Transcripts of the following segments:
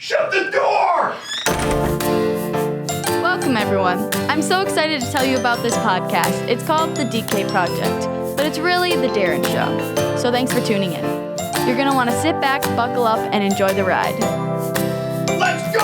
Shut the door! Welcome, everyone. I'm so excited to tell you about this podcast. It's called the DK Project, but it's really the Darren Show. So thanks for tuning in. You're going to want to sit back, buckle up, and enjoy the ride. Let's go!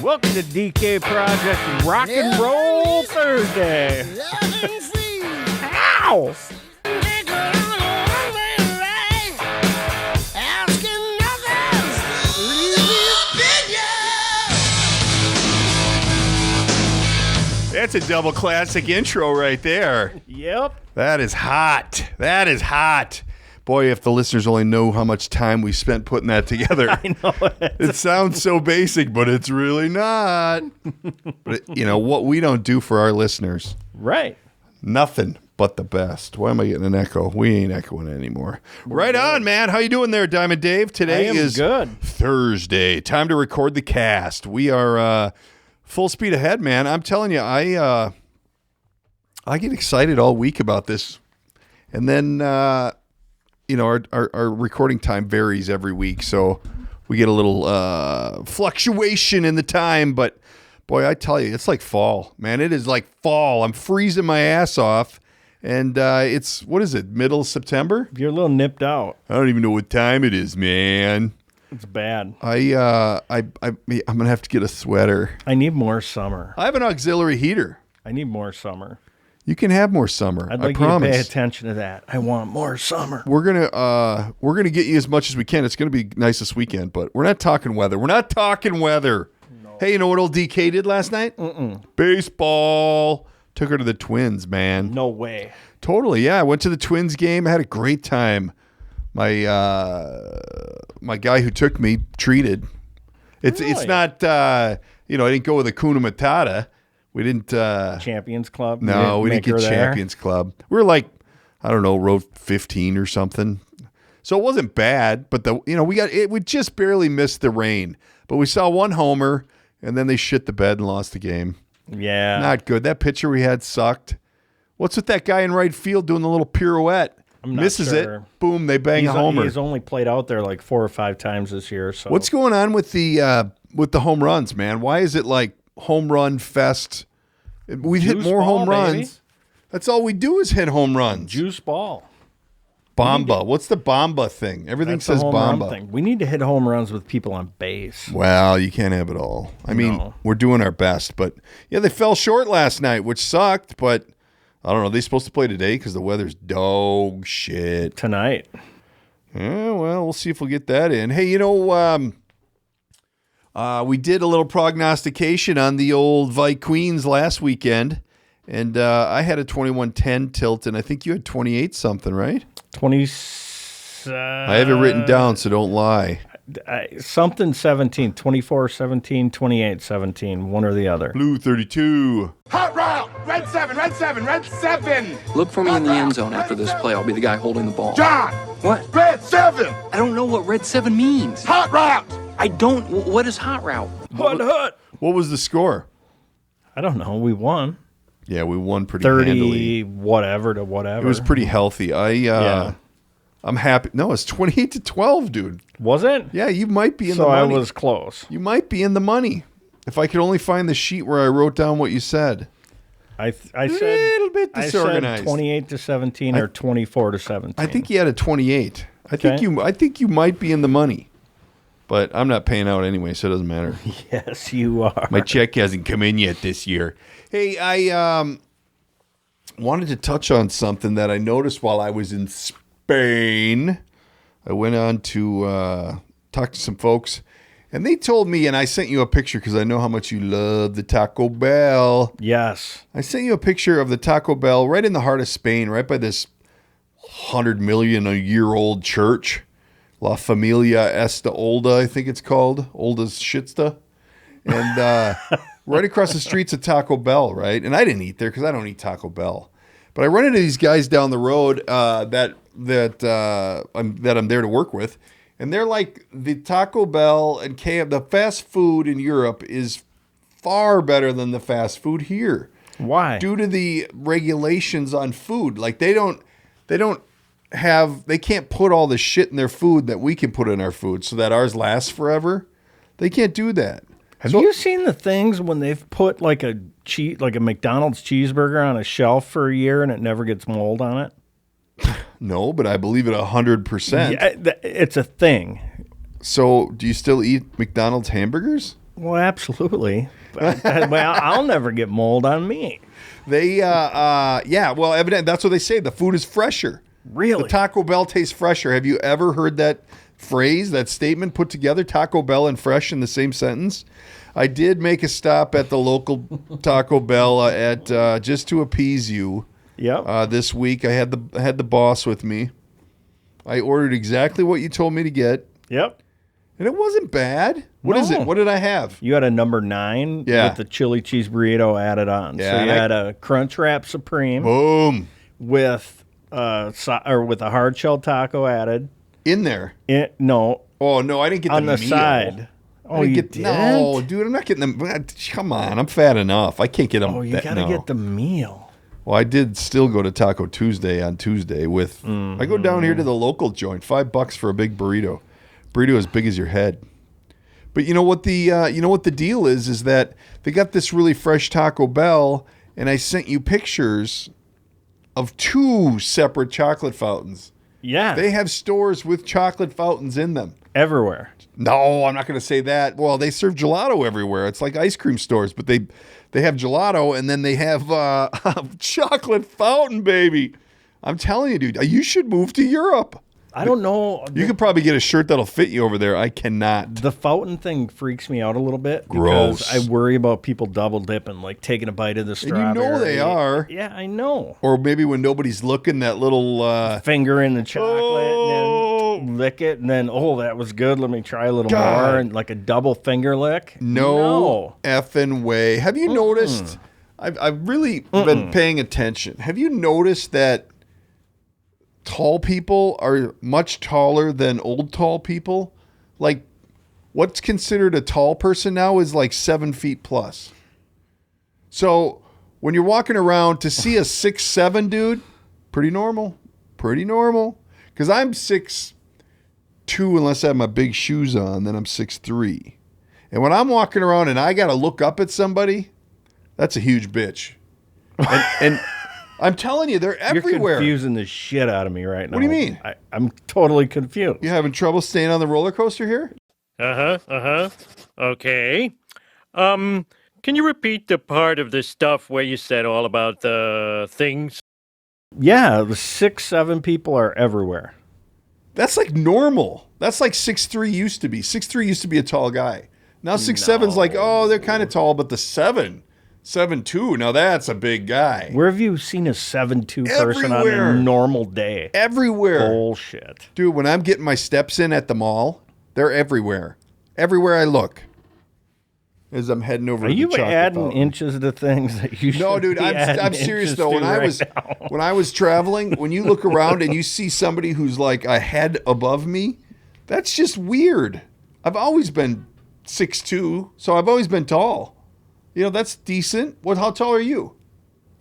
Welcome to DK Project Rock and Roll Thursday. Ow! That's a double classic intro right there. Yep. That is hot. That is hot. Boy, if the listeners only know how much time we spent putting that together. I know it. It sounds so basic, but it's really not. But you know what we don't do for our listeners? Right. Nothing but the best. Why am I getting an echo? We ain't echoing anymore. Right on, man. How you doing there, Diamond Dave? Today is good. Thursday. Time to record the cast. We are full speed ahead, man. I'm telling you, I get excited all week about this, and then you know our recording time varies every week, so we get a little fluctuation in the time. But boy, I tell you, it's like fall, man. It is like fall. I'm freezing my ass off, and it's what is it? Middle of September? You're a little nipped out. I don't even know what time it is, man. It's bad. I'm gonna have to get a sweater. I need more summer. I have an auxiliary heater. I need more summer. You can have more summer. I'd like I promise. you to pay attention to that. I want more summer. We're gonna get you as much as we can. It's gonna be nice this weekend, but we're not talking weather. We're not talking weather. No. Hey, you know what old DK did last night? Baseball. Took her to the Twins, man. No way. Totally, yeah. I went to the Twins game. I had a great time. My guy who took me treated. It's not I didn't go with a Kuna Matata. We didn't Champions Club. No, we didn't get Champions Club. We were like, I don't know, row 15 or something. So it wasn't bad, but we just barely missed the rain. But we saw one homer, and then they shit the bed and lost the game. Yeah. Not good. That pitcher we had sucked. What's with that guy in right field doing the little pirouette? I'm not Misses sure. it. Boom, they bang a homer. He's only played out there like 4 or 5 times this year. So what's going on with the home runs, man? Why is it like home run fest? We've hit more home runs. Baby. That's all we do is hit home runs. Juice ball. Bomba. What's the bomba thing? Everything That's says the home bomba. run thing. We need to hit home runs with people on base. Well, you can't have it all. I mean, we're doing our best, but yeah, they fell short last night, which sucked, but I don't know. Are they supposed to play today because the weather's dog shit? Tonight. Yeah, well, we'll see if we'll get that in. Hey, we did a little prognostication on the old Vikings last weekend, and I had a 21-10 tilt, and I think you had 28 something, right? 20. I have it written down, so don't lie. Something 17, 24, 17, 28, 17, one or the other. Blue 32. Hot route! Red 7, red 7, red 7! Look for me in the end zone after this play. I'll be the guy holding the ball. John! What? Red 7! I don't know what red 7 means. Hot route! I don't. What is hot route? Hut. What was the score? I don't know. We won. Yeah, we won pretty 30 handily. whatever to whatever. It was pretty healthy. I'm happy. No, it's 28-12, dude. Was it? Yeah, you might be in so the money. I was close. You might be in the money. If I could only find the sheet where I wrote down what you said. I said a little bit disorganized. I said 28-17 or 24-17. I think you had a 28. I think you might be in the money. But I'm not paying out anyway, so it doesn't matter. Yes, you are. My check hasn't come in yet this year. Hey, I wanted to touch on something that I noticed while I was in Spain. I went on to talk to some folks, and they told me, and I sent you a picture because I know how much you love the Taco Bell. Yes. I sent you a picture of the Taco Bell right in the heart of Spain, right by this 100 million a year old church. La Familia Esta Olda, I think it's called. Olda's Shitsta. And right across the street's a Taco Bell, right? And I didn't eat there because I don't eat Taco Bell. But I run into these guys down the road that I'm there to work with, and they're like, the Taco Bell and the fast food in Europe is far better than the fast food here. Why? Due to the regulations on food. Like they can't put all the shit in their food that we can put in our food so that ours lasts forever. They can't do that. Have you seen the things when they've put like a McDonald's cheeseburger on a shelf for a year and it never gets mold on it? No, but I believe it 100%. Yeah, it's a thing. So, do you still eat McDonald's hamburgers? Well, absolutely. Well, I'll never get mold on me. Well, evidently that's what they say. The food is fresher. Really? The Taco Bell tastes fresher. Have you ever heard that phrase, that statement put together, Taco Bell and fresh in the same sentence? I did make a stop at the local Taco Bell at just to appease you. Yep. This week I had the boss with me. I ordered exactly what you told me to get. Yep. And it wasn't bad. What is it? What did I have? You had a number 9 with the chili cheese burrito added on. Yeah, so you had a Crunchwrap Supreme. Boom. With with a hard shell taco added. In there? No. Oh, no, I didn't get on the meal. side. Oh, you didn't? No, dude, I'm not getting them. Come on, I'm fat enough. I can't get them. Oh, you got to get the meal. Well, I did still go to Taco Tuesday on Tuesday with. I go down here to the local joint, $5 for a big burrito. Burrito as big as your head. But you know what the deal is that they got this really fresh Taco Bell, and I sent you pictures of 2 separate chocolate fountains. Yeah. They have stores with chocolate fountains in them. Everywhere. No, I'm not going to say that. Well, they serve gelato everywhere. It's like ice cream stores, but they have gelato, and then they have chocolate fountain, baby. I'm telling you, dude, you should move to Europe. I don't know. You could probably get a shirt that'll fit you over there. I cannot. The fountain thing freaks me out a little bit. Gross. Because I worry about people double dipping, like taking a bite of the strawberry. And you know they are. Yeah, I know. Or maybe when nobody's looking, that little... finger in the chocolate and then lick it. And then, that was good. Let me try a little more. And like a double finger lick. No effing way. Have you noticed... I've really been paying attention. Have you noticed that tall people are much taller than old tall people? Like, what's considered a tall person now is like 7 feet plus. So when you're walking around, to see a 6'7" dude, pretty normal. Because I'm 6'2", unless I have my big shoes on, then I'm 6'3". And when I'm walking around and I got to look up at somebody, that's a huge bitch. And I'm telling you, they're everywhere. You're confusing the shit out of me right now. What do you mean? I'm totally confused. You having trouble staying on the roller coaster here? Okay. Can you repeat the part of the stuff where you said all about the things? Yeah, the 6'7" people are everywhere. That's like normal. That's like 6'3" used to be. 6'3" used to be a tall guy. Now 6'7's like, they're kind of tall, but the 7'2", now that's a big guy. Where have you seen a 7'2" person on a normal day? Everywhere. Bullshit. Dude, when I'm getting my steps in at the mall, they're everywhere. Everywhere I look. As I'm heading over to the chocolate Are you adding fountain. inches to things that you should No, dude, be I'm serious though. When I was traveling, when you look around and you see somebody who's like a head above me, that's just weird. I've always been 6'2", so I've always been tall. You know, that's decent. How tall are you?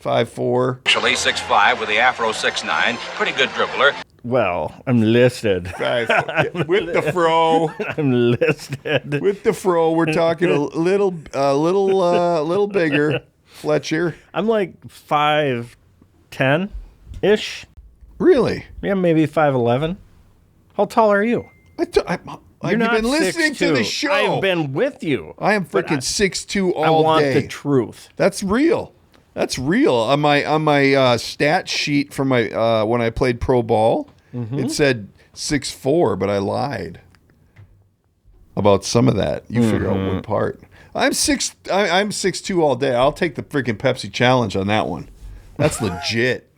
5'4". Actually 6'5" with the Afro 6'9". Pretty good dribbler. Well, I'm listed. With the fro. I'm listed. With the fro, we're talking a little bigger. Fletcher. I'm like 5'10"-ish. Really? Yeah, maybe 5'11". How tall are you? Have You're you not been listening 6'2". to the show? I've been with you. I am freaking 6'2" all day. I want the truth. That's real. That's real. On my stat sheet for my when I played pro ball, it said 6'4", but I lied about some of that. You figure out what part. I'm 6'2" all day. I'll take the freaking Pepsi challenge on that one. That's legit.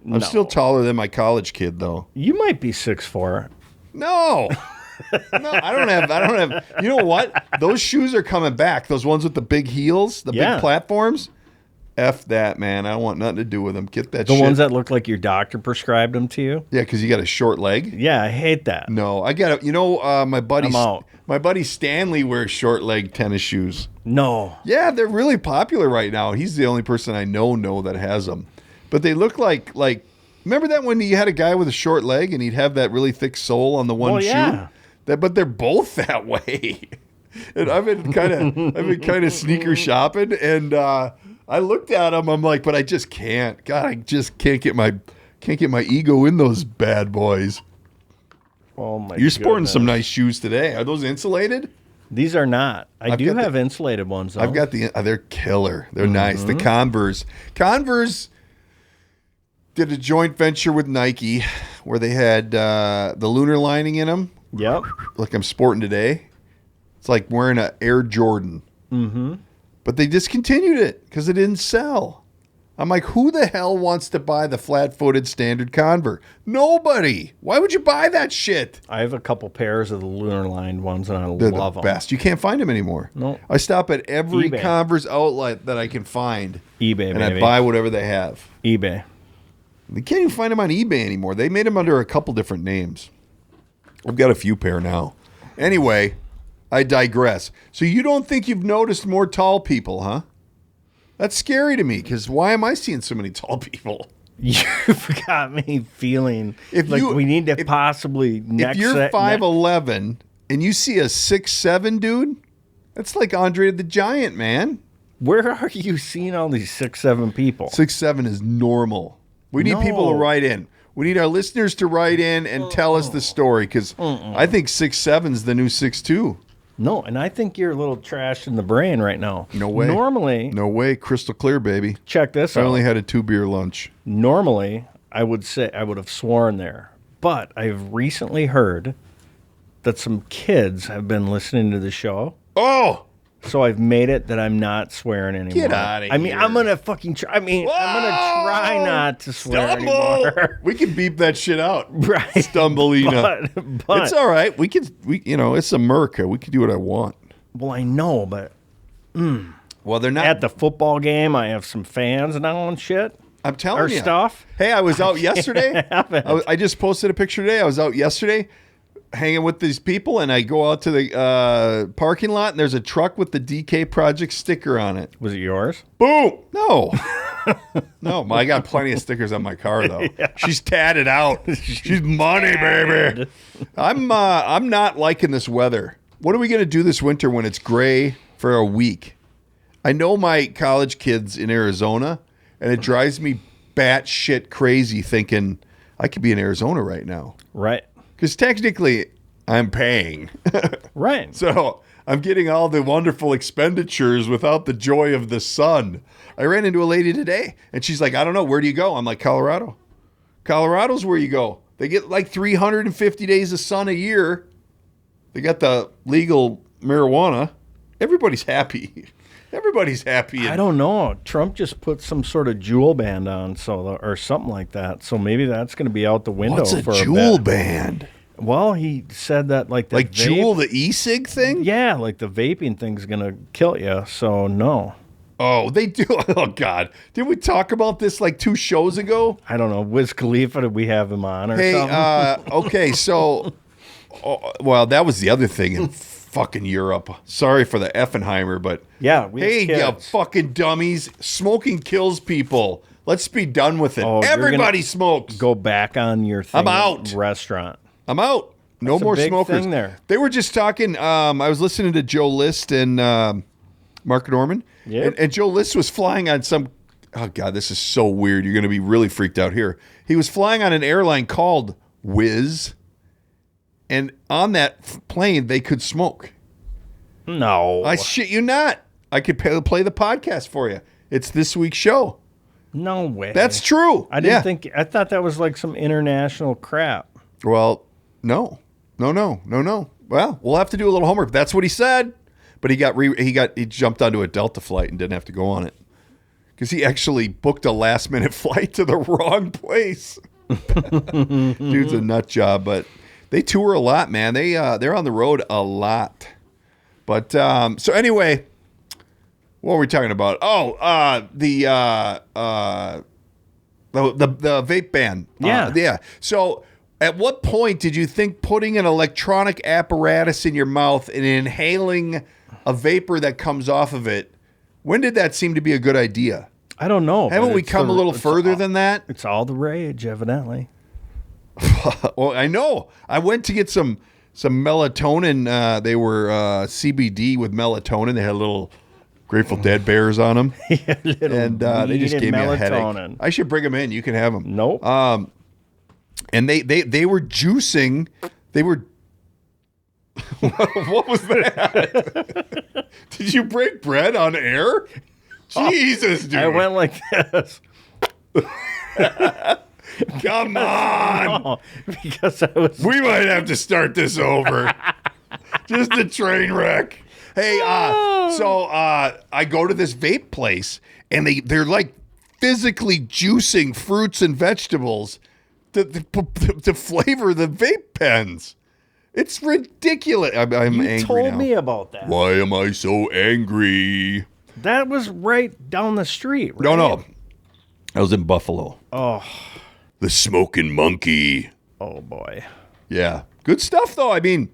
I'm still taller than my college kid though. You might be 6'4". No. No, I don't have. You know what? Those shoes are coming back. Those ones with the big heels, the big platforms. F that, man. I don't want nothing to do with them. Get that The shit. ones that look like your doctor prescribed them to you? Yeah, because you got a short leg. Yeah, I hate that. No, I got it. You know, my buddy, I'm out. my buddy Stanley wears short leg tennis shoes. No. Yeah, they're really popular right now. He's the only person I know that has them. But they look like remember that when you had a guy with a short leg and he'd have that really thick sole on the one shoe? But they're both that way. And I've been kind of sneaker shopping, and I looked at them. I'm like, but I just can't. God, I just can't get my ego in those bad boys. Oh my! You're sporting some nice shoes today. Are those insulated? These are not. I do have the insulated ones, though. I've got they're killer. They're nice. The Converse. Converse did a joint venture with Nike where they had the lunar lining in them. Yep. Like I'm sporting today. It's like wearing an Air Jordan. Mm-hmm. But they discontinued it because it didn't sell. I'm like, who the hell wants to buy the flat-footed standard Converse? Nobody. Why would you buy that shit? I have a couple pairs of the lunar lined ones, and I They're love the them. best. You can't find them anymore. Nope. I stop at every eBay. Converse outlet that I can find. eBay, and baby. I buy whatever they have. eBay. You can't even find them on eBay anymore. They made them under a couple different names. I've got a few pair now. Anyway, I digress. So you don't think you've noticed more tall people, huh? That's scary to me because why am I seeing so many tall people? You've got me feeling If like you- we need to if- possibly If you're 5'11" and you see a 6'7" dude, that's like Andre the Giant, man. Where are you seeing all these 6'7" people? 6'7" is normal. We need people to No. write in. We need our listeners to write in and tell us the story because I think 6'7" is the new 6'2". No, and I think you're a little trash in the brain right now. No way. Normally, No way. Crystal clear, baby. check this I out. only had a 2-beer lunch. Normally, I would say I would have sworn there, but I've recently heard that some kids have been listening to the show. Oh! So I've made it that I'm not swearing anymore. Get outta I mean, here. I'm gonna fucking try. I'm gonna try not to swear anymore. We can beep that shit out. Right. Stumbleina. But It's all right. It's America. We can do what I want. well, I know, but Well, they're not. at the football game, I have some fans now and shit. I'm telling Or you. stuff. Hey, I was out yesterday. have it. I just posted a picture today. I was out yesterday hanging with these people, and I go out to the parking lot, and there's a truck with the DK Project sticker on it. Was it yours? Boom! No. No, I got plenty of stickers on my car, though. She's tatted out. She's money, baby. I'm not liking this weather. What are we going to do this winter when it's gray for a week? I know my college kids in Arizona, and it drives me batshit crazy thinking I could be in Arizona right now. Right. Because technically, I'm paying. Right. So I'm getting all the wonderful expenditures without the joy of the sun. I ran into a lady today, and she's like, I don't know, where do you go? I'm like, Colorado. Colorado's where you go. They get like 350 days of sun a year. They got the legal marijuana. Everybody's happy. Everybody's happy. I don't know. Trump just put some sort of jewel band on, or something like that. So maybe that's going to be out the window What's a for jewel a bit. band? Well, he said that like Like vape- Juul, the e-cig thing? Yeah, like the vaping thing's going to kill you. So no. Oh, they do. Oh, God. Did we talk about this like 2 shows ago? I don't know. Wiz Khalifa, did we have him on or Hey, something? okay, so, well, that was the other thing in fucking Europe. Sorry for the Effenheimer, but Yeah, we have hey, you kids. fucking dummies, smoking kills people. Let's be done with it. Oh, you're Everybody gonna smokes. Go back on your thing I'm out. restaurant. I'm out. No That's a more big smokers. thing there. They were just talking. I was listening to Joe List and Mark Norman. Yep. And Joe List was flying on some. Oh, God, this is so weird. You're going to be really freaked out here. He was flying on an airline called Wizz. And on that plane, they could smoke. No. I shit you not. I could play the podcast for you. It's this week's show. No way. That's true. I didn't Yeah. think. I thought that was like some international crap. Well, no. Well, we'll have to do a little homework. That's what he said. But he jumped onto a Delta flight and didn't have to go on it because he actually booked a last minute flight to the wrong place. Dude's a nut job, but They tour a lot, man. They're on the road a lot. But so anyway, what were we talking about? Oh, the vape ban. Yeah. So at what point did you think putting an electronic apparatus in your mouth and inhaling a vapor that comes off of it, when did that seem to be a good idea? I don't know. Haven't we come a little further than that? It's all the rage, evidently. Well, I know. I went to get some melatonin. They were CBD with melatonin. They had little Grateful Dead bears on them. And they just gave me a headache. I should bring them in. You can have them. Nope. And they were juicing. They were. What was that? Did you break bread on air? Jesus, dude. I went like this. Come on. No, because I was. We might have to start this over. Just a train wreck. Hey, so I go to this vape place, and they're like physically juicing fruits and vegetables to flavor the vape pens. It's ridiculous. I'm angry You told now. me about that. Why am I so angry? That was right down the street, right? No. I was in Buffalo. Oh. The Smoking Monkey. Oh, boy. Yeah. Good stuff, though. I mean,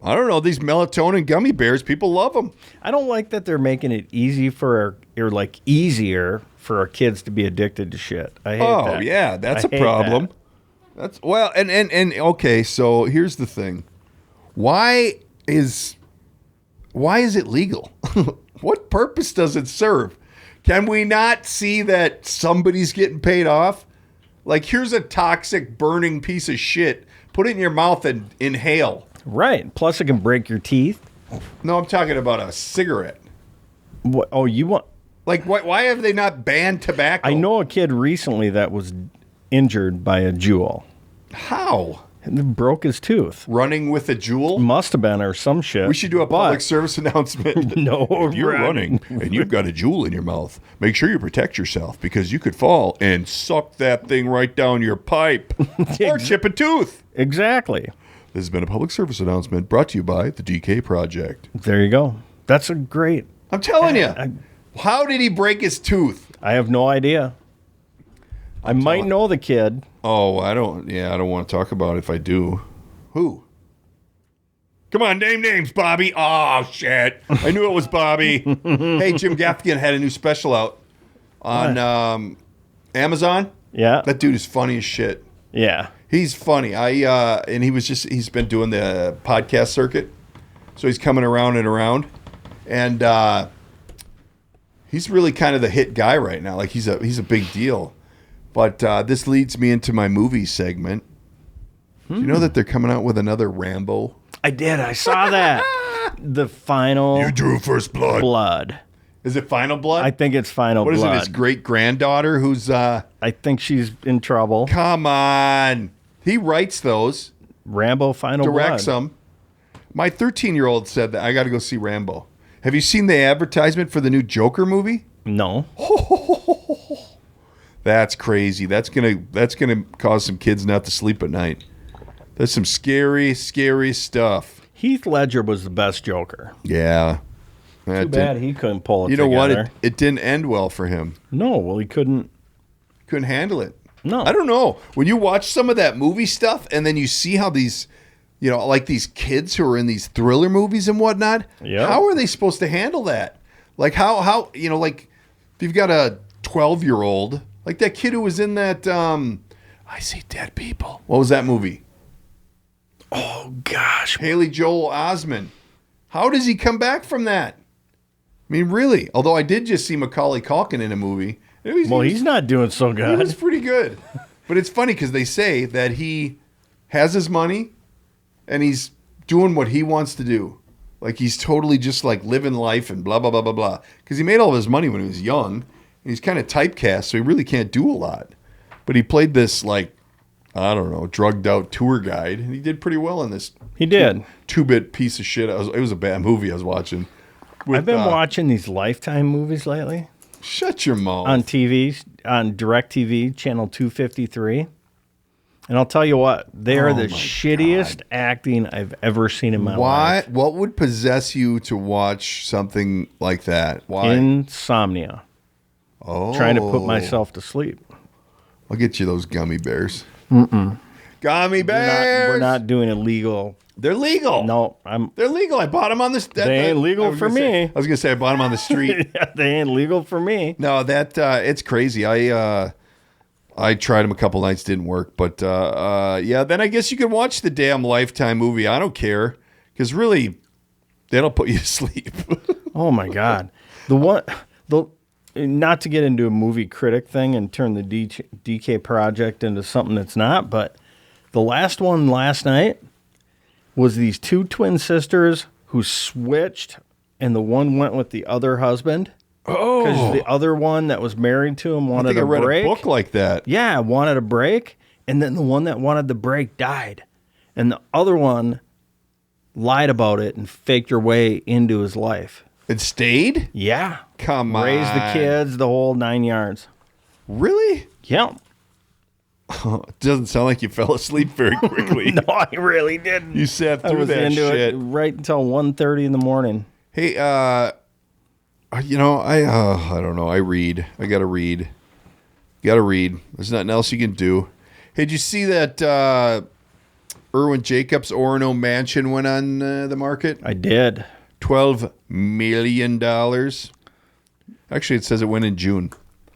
I don't know. These melatonin gummy bears, people love them. I don't like that they're making it easier for our kids to be addicted to shit. I hate that. Oh, yeah. That's I a hate problem. that. That's well, and okay, so here's the thing. Why is it legal? What purpose does it serve? Can we not see that somebody's getting paid off? Like, here's a toxic, burning piece of shit. Put it in your mouth and inhale. Right. Plus, it can break your teeth. No, I'm talking about a cigarette. What? Oh, you want... Like, why have they not banned tobacco? I know a kid recently that was injured by a jewel. How? And broke his tooth. Running with a jewel? Must have been, or some shit. We should do a public service announcement. No, if you're running and you've got a jewel in your mouth, make sure you protect yourself because you could fall and suck that thing right down your pipe or chip a tooth. Exactly. This has been a public service announcement brought to you by the DK Project. There you go. That's a great... I'm telling you. How did he break his tooth? I have no idea. I might know the kid. Oh, I don't want to talk about it if I do. Who? Come on, name names, Bobby. Oh, shit. I knew it was Bobby. Hey, Jim Gaffigan had a new special out on Amazon. Yeah. That dude is funny as shit. Yeah. He's funny. And he's been doing the podcast circuit. So he's coming around and around. And he's really kind of the hit guy right now. Like he's a big deal. But this leads me into my movie segment. Do you know that they're coming out with another Rambo? I did. I saw that. The final... You drew first blood. Is it Final Blood? I think it's Final Blood. What is it, his great-granddaughter who's... I think she's in trouble. Come on. He writes those. Rambo Final Blood. Directs them. My 13-year-old said that I got to go see Rambo. Have you seen the advertisement for the new Joker movie? No. That's crazy. That's gonna cause some kids not to sleep at night. That's some scary, scary stuff. Heath Ledger was the best Joker. Yeah. Too bad he couldn't pull it together. You know what? It didn't end well for him. No, well, he couldn't. Couldn't handle it. No. I don't know. When you watch some of that movie stuff and then you see how these, like these kids who are in these thriller movies and whatnot, how are they supposed to handle that? Like how like if you've got a 12-year-old, like that kid who was in that I See Dead People. What was that movie? Oh, gosh. Haley Joel Osment. How does he come back from that? I mean, really. Although I did just see Macaulay Culkin in a movie. He's not doing so good. He was pretty good. But it's funny because they say that he has his money and he's doing what he wants to do. Like he's totally just like living life and blah, blah, blah, blah, blah. Because he made all of his money when he was young. And he's kind of typecast, so he really can't do a lot. But he played this like, I don't know, drugged out tour guide. And he did pretty well in this. He did. Two-bit piece of shit. It was a bad movie I was watching. I've been watching these Lifetime movies lately. Shut your mouth. On TV, on DirecTV, channel 253. And I'll tell you what, they are Oh the my shittiest acting I've ever seen in my life. What would possess you to watch something like that? Why? Insomnia. Trying to put myself to sleep. I'll get you those gummy bears. Gummy bears. We're not doing illegal. They're legal. No, They're legal. I bought them on the. They ain't legal for me. I was gonna say I bought them on the street. They ain't legal for me. No, that it's crazy. I tried them a couple nights, didn't work. But yeah, then I guess you can watch the damn Lifetime movie. I don't care because really, that'll put you to sleep. Oh my God, not to get into a movie critic thing and turn the DK Project into something that's not, but the last one last night was these two twin sisters who switched, and the one went with the other husband. Oh, because the other one that was married to him wanted I read break. a book like that. Yeah, wanted a break, and then the one that wanted the break died, and the other one lied about it and faked her way into his life. It stayed? Yeah. Come on. Raised the kids, the whole 9 yards. Really? Yeah. It doesn't sound like you fell asleep very quickly. No, I really didn't. You sat I through was that into shit. it right until 1:30 in the morning. Hey, you know, I don't know. I read. I gotta read. Gotta read. There's nothing else you can do. Hey, did you see that Irwin Jacobs Orono mansion went on the market? I did. $12 million. Actually, it says it went in June.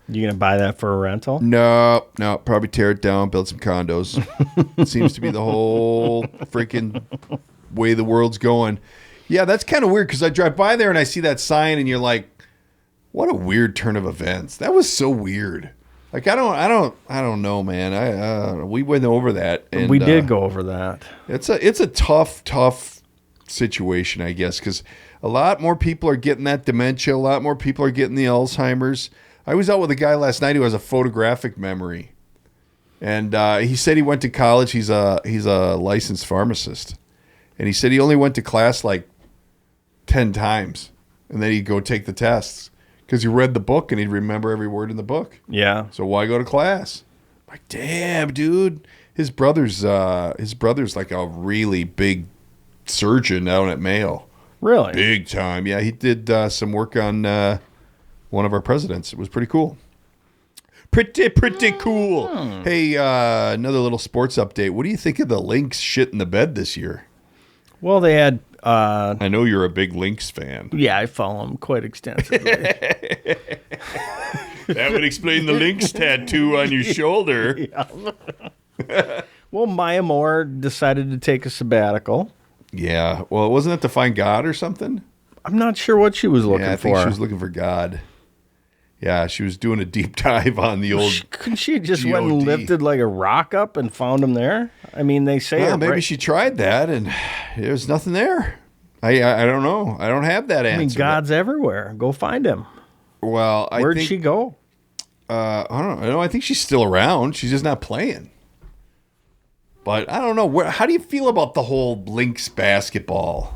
You gonna buy that for a rental? No, probably tear it down, build some condos. It seems to be the whole freaking way the world's going. Yeah, that's kind of weird because I drive by there and I see that sign and you're like, what a weird turn of events. That was so weird. Like I don't know, man. We went over that. And, we did go over that. It's a tough situation, I guess, because a lot more people are getting that dementia. A lot more people are getting the Alzheimer's. I was out with a guy last night who has a photographic memory, and he said he went to college. He's a licensed pharmacist, and he said he only went to class like 10 times, and then he'd go take the tests because he read the book and he'd remember every word in the book. Yeah. So why go to class? I'm like, damn, dude. His brother's like a really big surgeon down at Mayo. Really? Big time. Yeah, he did some work on one of our presidents. It was pretty cool. Pretty cool. Hey, another little sports update. What do you think of the Linx shit in the bed this year? Well, they had. I know you're a big Linx fan. Yeah, I follow them quite extensively. That would explain the Linx tattoo on your shoulder. Well, Maya Moore decided to take a sabbatical. Yeah. Well, wasn't it to find God or something? I'm not sure what she was looking I for. think she was looking for God. Yeah, she was doing a deep dive on the old. Couldn't she just went GOD. and lifted like a rock up and found him there? I mean, they say Well, it, maybe right? she tried that and there's nothing there. I don't know. I don't have that answer. I mean, God's everywhere. Go find him. Well, Where'd she go? I don't know. I think she's still around. She's just not playing. But I don't know. How do you feel about the whole Linx basketball?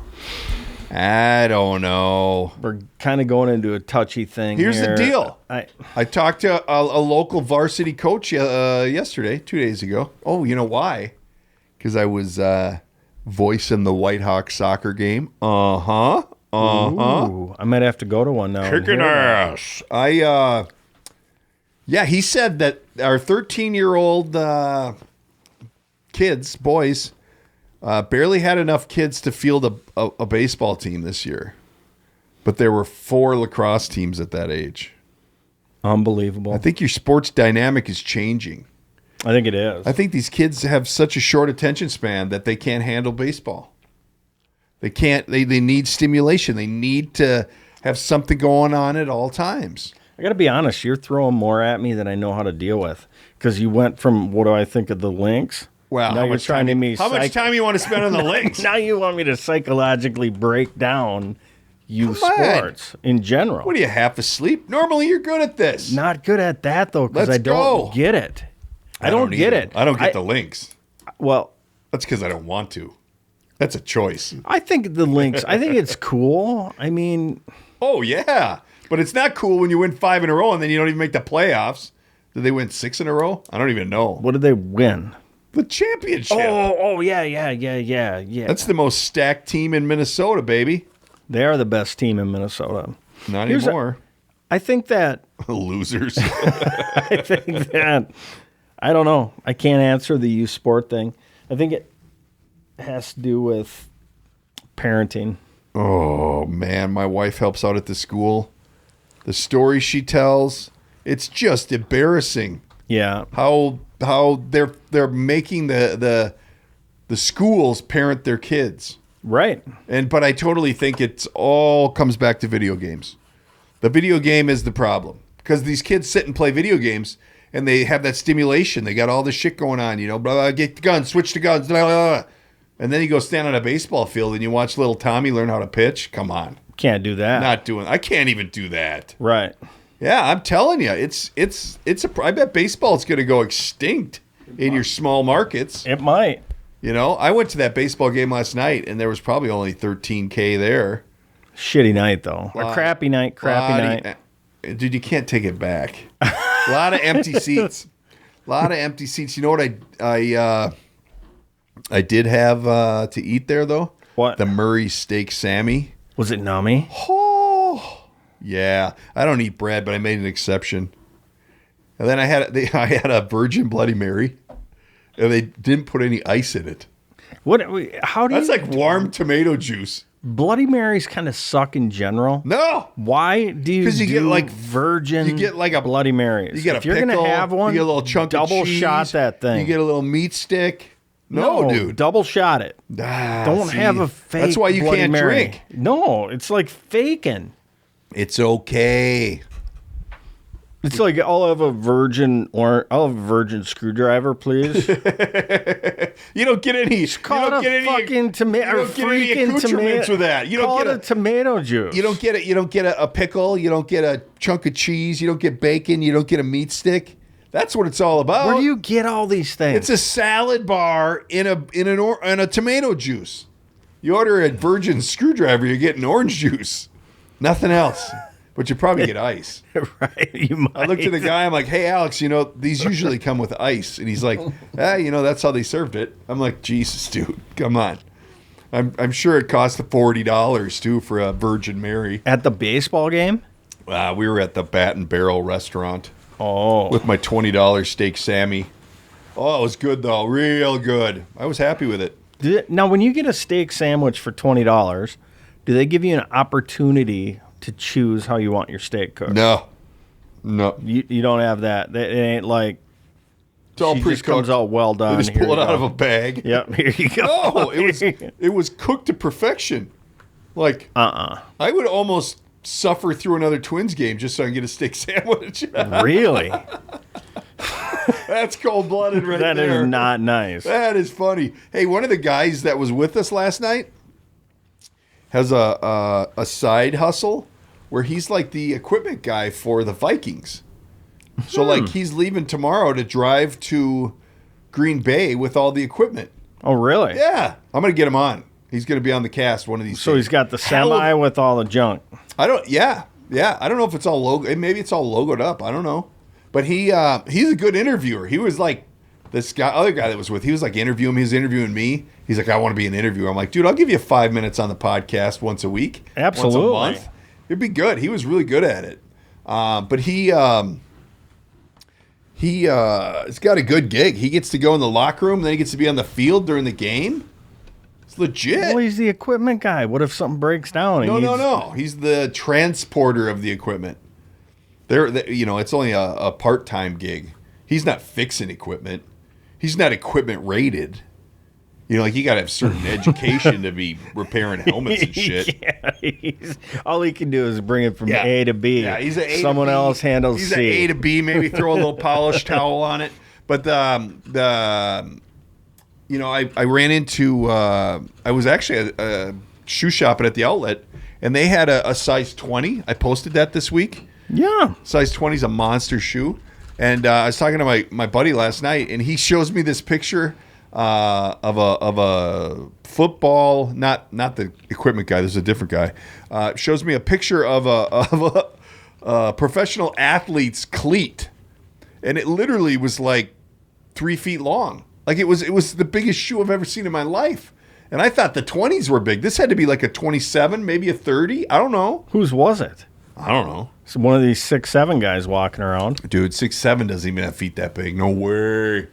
I don't know. We're kind of going into a touchy thing. Here's the here. deal. I talked to a local varsity coach yesterday, 2 days ago. Oh, you know why? Because I was voicing the Whitehawks soccer game. Ooh, I might have to go to one now. and Kicking hear that. ass. Yeah, he said that our 13-year-old kids, boys, barely had enough kids to field a baseball team this year. But there were 4 lacrosse teams at that age. Unbelievable. I think your sports dynamic is changing. I think it is. I think these kids have such a short attention span that they can't handle baseball. They can't. They need stimulation. They need to have something going on at all times. I got to be honest. You're throwing more at me than I know how to deal with. Because you went from what do I think of the Linx? Well, now how you're much trying time? to How much time you want to spend on the Linx? Now you want me to psychologically break down youth Come on. sports in general. What are you, half asleep? Normally, you're good at this. Not good at that though, because Let's I don't go. get it. I don't get either. it. I don't get the Linx. Well, That's because I don't want to. That's a choice. I think the Linx. I think it's cool. I mean, Oh yeah, but it's not cool when you win 5 in a row and then you don't even make the playoffs. Did they win 6 in a row? I don't even know. what did they win? The championship. Oh, yeah. That's the most stacked team in Minnesota, baby. They are the best team in Minnesota. Not anymore. I think that Losers. I think that I don't know. I can't answer the youth sport thing. I think it has to do with parenting. Oh, man. My wife helps out at the school. The stories she tells, it's just embarrassing. Yeah. How they're making the schools parent their kids. Right. But I totally think it's all comes back to video games. The video game is the problem because these kids sit and play video games and they have that stimulation. They got all this shit going on, blah, blah, get the guns, switch to guns, blah, blah, blah. And then you go stand on a baseball field and you watch little Tommy learn how to pitch. Come on. Can't do that. I can't even do that. Right. Yeah, I'm telling you, I bet baseball's going to go extinct in your small markets. It might. I went to that baseball game last night and there was probably only 13K there. Shitty night, though. A crappy night. Dude, you can't take it back. A lot of empty seats. You know what I did have to eat there, though? What? The Murray Steak Sammy. Was it nummy? Oh, yeah. I don't eat bread, but I made an exception. And then I had a Virgin Bloody Mary, and they didn't put any ice in it. What? How do That's you... like warm tomato juice. Bloody Marys kind of suck in general. No. Why do you get like virgin? You get like a Bloody Marys. You get a if you're pickle, gonna have one, you get a little chunk double of cheese, shot that thing. You get a little meat stick. No, dude, double shot it. Don't have a fake. That's why you Bloody can't Mary. drink. No, it's like faking. It's okay. It's like I'll have a virgin screwdriver, please. You don't get any. Call you don't it get a any. fucking tomato. You don't get any accoutrements with that. You don't Call get it a tomato juice. You don't get it. You don't get a pickle. You don't get a chunk of cheese. You don't get bacon. You don't get a meat stick. That's what it's all about. Where do you get all these things? It's a salad bar in a tomato juice. You order a virgin screwdriver, you're getting orange juice. Nothing else. But you probably get ice. Right. You might. I looked at the guy, I'm like, hey, Alex, these usually come with ice. And he's like, that's how they served it. I'm like, Jesus, dude, come on. I'm sure it cost $40, too, for a Virgin Mary. At the baseball game? We were at the Bat and Barrel restaurant. Oh. With my $20 steak Sammy. Oh, it was good, though. Real good. I was happy with it. Now, when you get a steak sandwich for $20, do they give you an opportunity to choose how you want your steak cooked? No. You don't have that. It ain't like it's all just comes out well done. They just pull it out of a bag. Yep, here you go. No, it was cooked to perfection. Like I would almost suffer through another Twins game just so I can get a steak sandwich. Really? That's cold-blooded right there. That is not nice. That is funny. Hey, one of the guys that was with us last night has a side hustle where he's like the equipment guy for the Vikings. So like he's leaving tomorrow to drive to Green Bay with all the equipment. Oh, really? Yeah. I'm going to get him on. He's going to be on the cast one of these So days. he's got the semi with all the junk. Yeah. I don't know if it's all logo. Maybe it's all logoed up. I don't know. But he's a good interviewer. He was like other guy that was with. He was like interviewing me. He was interviewing me. He's like, I want to be an interviewer. I'm like, dude, I'll give you 5 minutes on the podcast once a week. Absolutely. Once a month. It'd be good. He was really good at it. But he's got a good gig. He gets to go in the locker room, then he gets to be on the field during the game. It's legit. Well, he's the equipment guy. What if something breaks down? No. He's the transporter of the equipment. It's only a part-time gig. He's not fixing equipment. He's not equipment rated. Like you got to have certain education to be repairing helmets and shit. Yeah, all he can do is bring it from A to B. Yeah, he's an A Someone to B. else handles he's C. He's an A to B. Maybe throw a little polished towel on it. But I ran into. I was actually shoe shopping at the outlet, and they had a size 20. I posted that this week. Yeah, size 20 is a monster shoe. And I was talking to my buddy last night, and he shows me this picture of a football, not the equipment guy. This is a different guy. Shows me a picture of a professional athlete's cleat, and it literally was like 3 feet long. Like it was the biggest shoe I've ever seen in my life. And I thought the 20s were big. This had to be like a 27, maybe a 30. I don't know. Whose was it? I don't know. It's one of these 6'7" guys walking around. Dude, 6'7" doesn't even have feet that big. No way.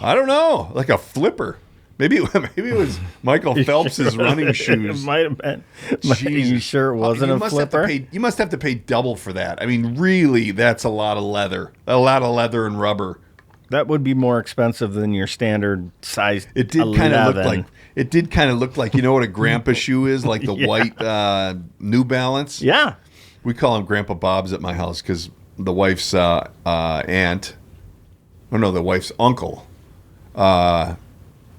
I don't know. Like a flipper. Maybe it was Michael Phelps' running shoes. It might have been. Jesus. You sure it wasn't a flipper? You must have to pay double for that. I mean, really, that's a lot of leather. A lot of leather and rubber. That would be more expensive than your standard size. It did kind of look like. It did kind of look like, you know what a grandpa shoe is, like the white New Balance. Yeah. We call him Grandpa Bob's at my house because the wife's aunt, the wife's uncle,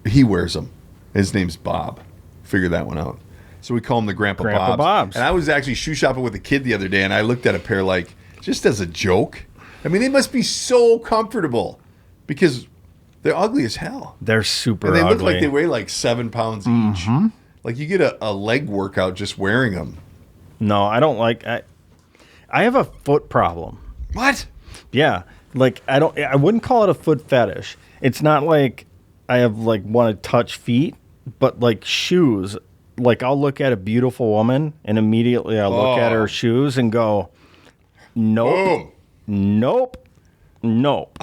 he wears them. His name's Bob. Figure that one out. So we call him the Grandpa Bob's. And I was actually shoe shopping with a kid the other day, and I looked at a pair like, just as a joke. I mean, they must be so comfortable because they're ugly as hell. They're super ugly. And they ugly. look like they weigh like 7 pounds each. Like you get a leg workout just wearing them. No, I don't like. I have a foot problem. What? Yeah, like I wouldn't call it a foot fetish. It's not like I have like want to touch feet, but like shoes. Like I'll look at a beautiful woman and immediately I'll look at her shoes and go, nope, nope, nope.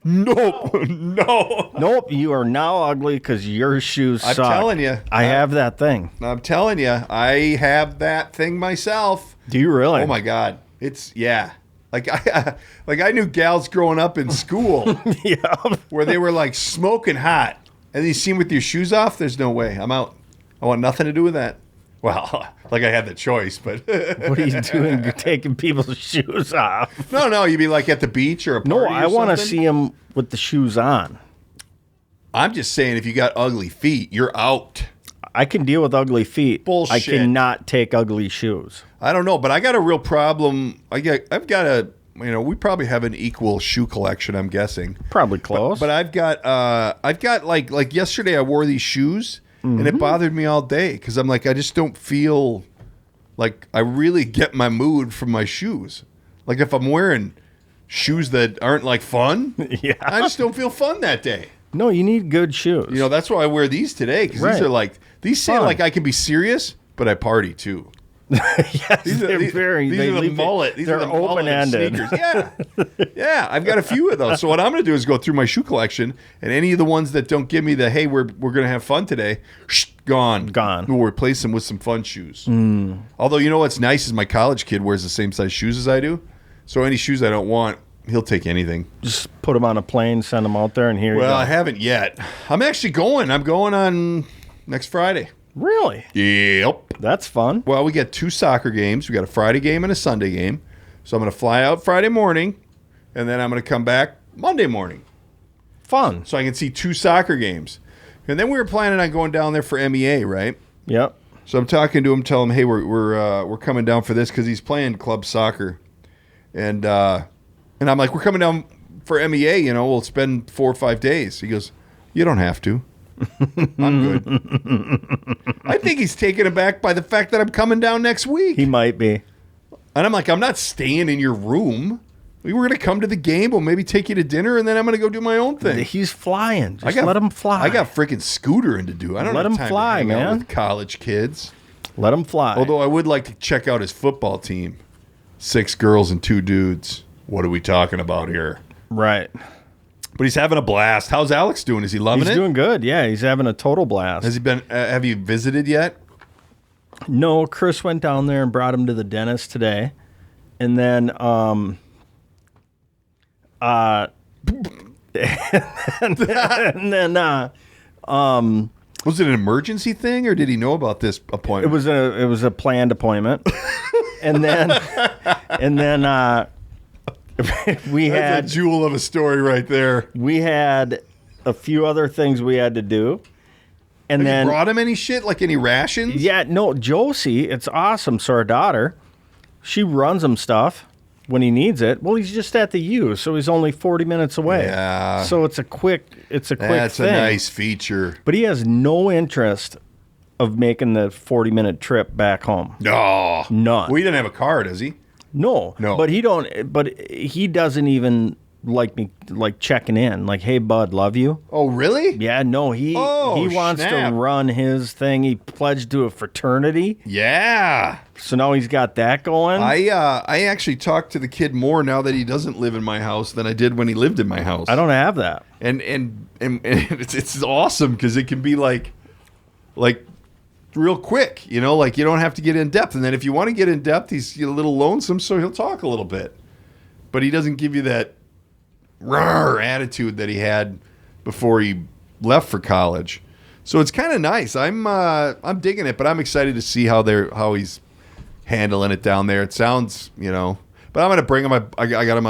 Nope, no. Nope, you are now ugly because your shoes suck. I'm telling you. I have that thing. I'm telling you. I have that thing myself. Do you really? Oh, my God. It's, yeah. Like I knew gals growing up in school where they were, like, smoking hot. And you see them with your shoes off? There's no way. I'm out. I want nothing to do with that. Well, like I had the choice, but... What are you doing? You're taking people's shoes off. No, you'd be like at the beach or a party. No, I want to see them with the shoes on. I'm just saying, if you got ugly feet, you're out. I can deal with ugly feet. Bullshit. I cannot take ugly shoes. I don't know, but I got a real problem. I've got a... we probably have an equal shoe collection, I'm guessing. Probably close. But I've got like yesterday I wore these shoes. And it bothered me all day because I'm like, I just don't feel like I really get my mood from my shoes. Like if I'm wearing shoes that aren't like fun, I just don't feel fun that day. No, you need good shoes. That's why I wear these today because these are like, these say like I can be serious, but I party too. Yes, these are the mullet. These are the open-ended sneakers. Yeah, I've got a few of those. So what I'm going to do is go through my shoe collection, and any of the ones that don't give me the hey, we're going to have fun today, gone. We'll replace them with some fun shoes. Although you know what's nice is my college kid wears the same size shoes as I do, so any shoes I don't want, he'll take anything. Just put them on a plane, send them out there, and here you go. Well, I haven't yet. I'm actually going. I'm going on next Friday. Really? Yep. That's fun. Well, we got 2 soccer games. We got a Friday game and a Sunday game. So I'm going to fly out Friday morning, and then I'm going to come back Monday morning. Fun. So I can see 2 soccer games. And then we were planning on going down there for MEA, right? Yep. So I'm talking to him, telling him, hey, we're coming down for this because he's playing club soccer. And I'm like, we're coming down for MEA, we'll spend 4 or 5 days. He goes, you don't have to. I'm good. I think he's taken aback by the fact that I'm coming down next week. He might be. And I'm like, I'm not staying in your room. We were going to come to the game. We'll maybe take you to dinner, and then I'm going to go do my own thing. He's flying. Just let him fly. I got freaking scootering to do. I don't let have him time fly, to hang out man. with college kids. Let him fly. Although I would like to check out his football team. 6 girls and 2 dudes. What are we talking about here? Right. But he's having a blast. How's Alex doing? Is he loving it? He's doing good. Yeah, he's having a total blast. Has he been? Have you visited yet? No, Chris went down there and brought him to the dentist today, and then was it an emergency thing, or did he know about this appointment? It was a planned appointment, and then we had a jewel of a story right there. We had a few other things we had to do. And then you brought him any shit, like any rations? Yeah, no, Josie, it's awesome. So our daughter, she runs him stuff when he needs it. Well, he's just at the U, so he's only 40 minutes away. Yeah. So it's a quick thing. That's a nice feature. But he has no interest of making the 40-minute trip back home. No. None. Well, he didn't have a car, does he? No. No. But he doesn't even checking in, like, hey, bud, love you. Oh, really? Yeah, no, he wants snap. to run his thing. He pledged to a fraternity, Yeah. so now he's got that going. I actually talk to the kid more now that he doesn't live in my house than I did when he lived in my house. I don't have that. And it's awesome because it can be like real quick, you know, like you don't have to get in depth. And then if you want to get in depth, he's a little lonesome, so he'll talk a little bit. But he doesn't give you that rawr attitude that he had before he left for college. So it's kind of nice. I'm digging it, but I'm excited to see how he's handling it down there. It sounds, you know, but I'm gonna bring him. I got him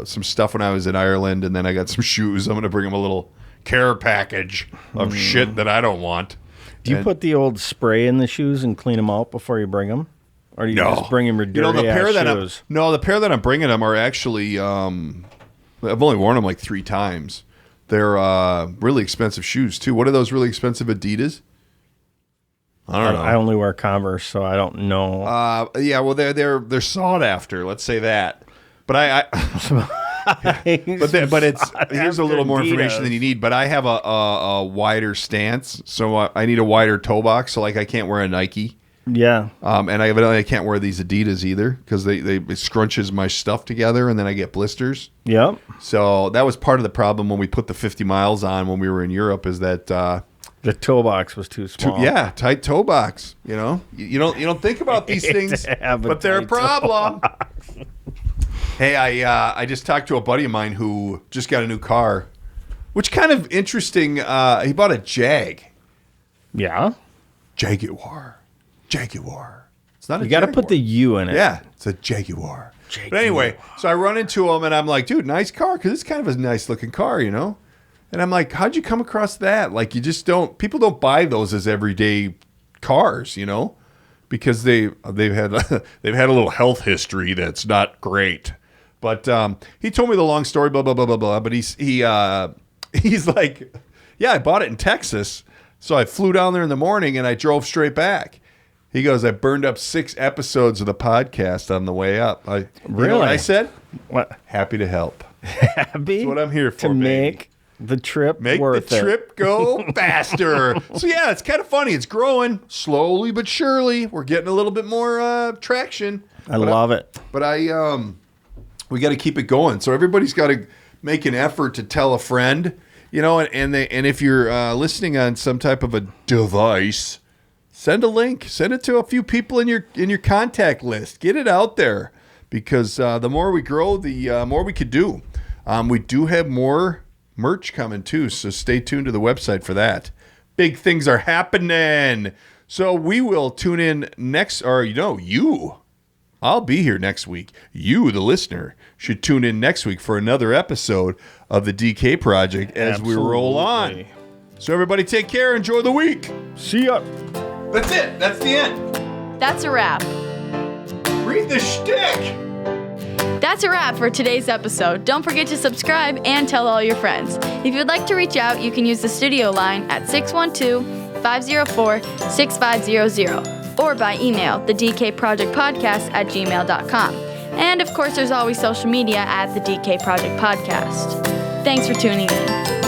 some stuff when I was in Ireland, and then I got some shoes. I'm gonna bring him a little care package of shit that I don't want. Do you put the old spray in the shoes and clean them out before you bring them? Or do you just bring them your dirty shoes? The pair that I'm bringing them are actually, I've only worn them like 3 times. They're really expensive shoes too. What are those really expensive Adidas? I don't know. I only wear Converse, so I don't know. Yeah, well, they're sought after. Let's say that. But but it's here's a little more information than you need. But I have a wider stance, so I need a wider toe box. So like I can't wear a Nike. Yeah. And I can't wear these Adidas either because it scrunches my stuff together and then I get blisters. Yep. So that was part of the problem when we put the 50 miles on when we were in Europe is that the toe box was too small. Tight toe box. You know, you don't think about these things, but they're a problem. Hey, I just talked to a buddy of mine who just got a new car, which kind of interesting. He bought a Jag. Yeah. Jaguar. It's not a You got to Jaguar. put the U in it. Yeah, it's a Jaguar. But anyway, so I run into him and I'm like, dude, nice car, because it's kind of a nice looking car, you know? And I'm like, how'd you come across that? Like, you just don't, people don't buy those as everyday cars, you know? Because they've had a little health history that's not great. But he told me the long story, blah, blah, blah, blah, blah. But he's like, yeah, I bought it in Texas. So I flew down there in the morning and I drove straight back. He goes, I burned up 6 episodes of the podcast on the way up. You know what I said? What? Happy to help. Happy? That's what I'm here for, to baby. make the trip Make worth the trip go faster. So yeah, it's kind of funny. It's growing slowly but surely. We're getting a little bit more traction. I love it. But we got to keep it going. So everybody's got to make an effort to tell a friend, you know, and if you're listening on some type of a device, send a link. Send it to a few people in your contact list. Get it out there because the more we grow, the more we could do. We do have more merch coming too, so stay tuned to the website for that. Big things are happening. So we will tune in next, or I'll be here next week. You, the listener, should tune in next week for another episode of the DK Project as we roll on. So everybody take care. Enjoy the week. See ya. That's it. That's the end. That's a wrap. Read the shtick. That's a wrap for today's episode. Don't forget to subscribe and tell all your friends. If you'd like to reach out, you can use the studio line at 612-504-6500 or by email, thedkprojectpodcast@gmail.com. And of course, there's always social media at the DK Project Podcast. Thanks for tuning in.